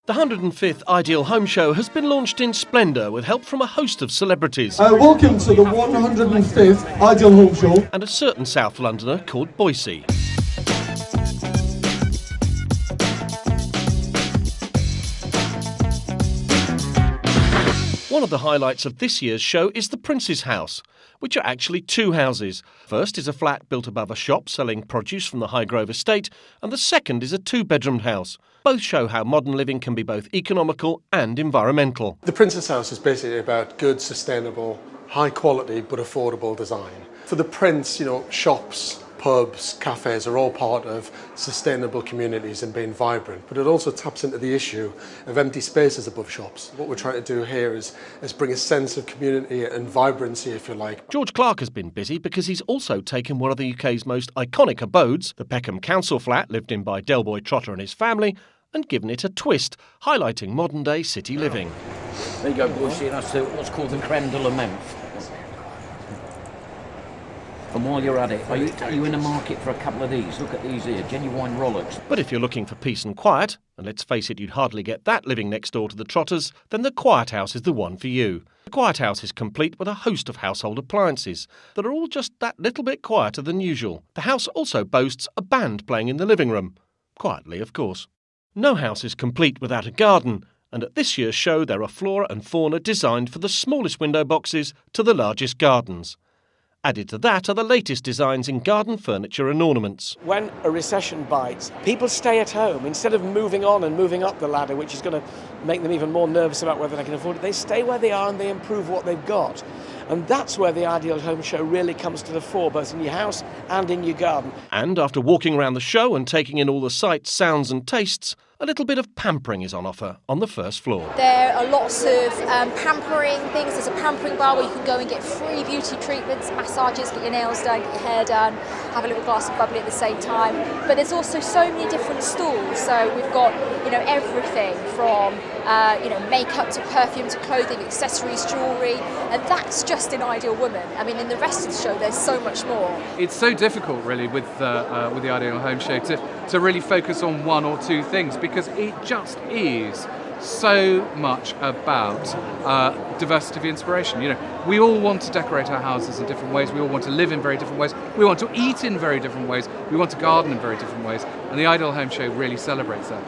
The 105th Ideal Home Show has been launched in splendour with help from a host of celebrities. Welcome to the 105th Ideal Home Show. And a certain South Londoner called Boise. One of the highlights of this year's show is the Prince's House, which are actually two houses. First is a flat built above a shop selling produce from the Highgrove estate, and the second is a two-bedroomed house. Both show how modern living can be both economical and environmental. The Prince's House is basically about good, sustainable, high quality but affordable design. For the Prince, shops, pubs, cafes are all part of sustainable communities and being vibrant, but it also taps into the issue of empty spaces above shops. What we're trying to do here is bring a sense of community and vibrancy, if you like. George Clark has been busy because he's also taken one of the UK's most iconic abodes, the Beckham council flat lived in by Del Boy Trotter and his family, and given it a twist, highlighting modern-day city living. There you go, boys. That's what's called the creme de la menthe. And while you're at it, are you in the market for a couple of these? Look at these here, genuine Rolex. But if you're looking for peace and quiet, and let's face it, you'd hardly get that living next door to the Trotters, then the Quiet House is the one for you. The Quiet House is complete with a host of household appliances that are all just that little bit quieter than usual. The house also boasts a band playing in the living room. Quietly, of course. No house is complete without a garden, and at this year's show there are flora and fauna designed for the smallest window boxes to the largest gardens. Added to that are the latest designs in garden furniture and ornaments. When a recession bites, people stay at home. Instead of moving on and moving up the ladder, which is going to make them even more nervous about whether they can afford it, they stay where they are and they improve what they've got. And that's where the Ideal Home Show really comes to the fore, both in your house and in your garden. And after walking around the show and taking in all the sights, sounds and tastes, a little bit of pampering is on offer on the first floor. There are lots of pampering things. There's a pampering bar where you can go and get free beauty treatments, massages, get your nails done, get your hair done, have a little glass of bubbly at the same time. But there's also so many different stalls. So we've got, everything from makeup to perfume to clothing, accessories, jewellery, and that's just in Ideal Woman. I mean, in the rest of the show, there's so much more. It's so difficult, really, with the Ideal Home Show to really focus on one or two things, because it just is so much about diversity of inspiration. We all want to decorate our houses in different ways. We all want to live in very different ways. We want to eat in very different ways. We want to garden in very different ways. And the Ideal Home Show really celebrates that.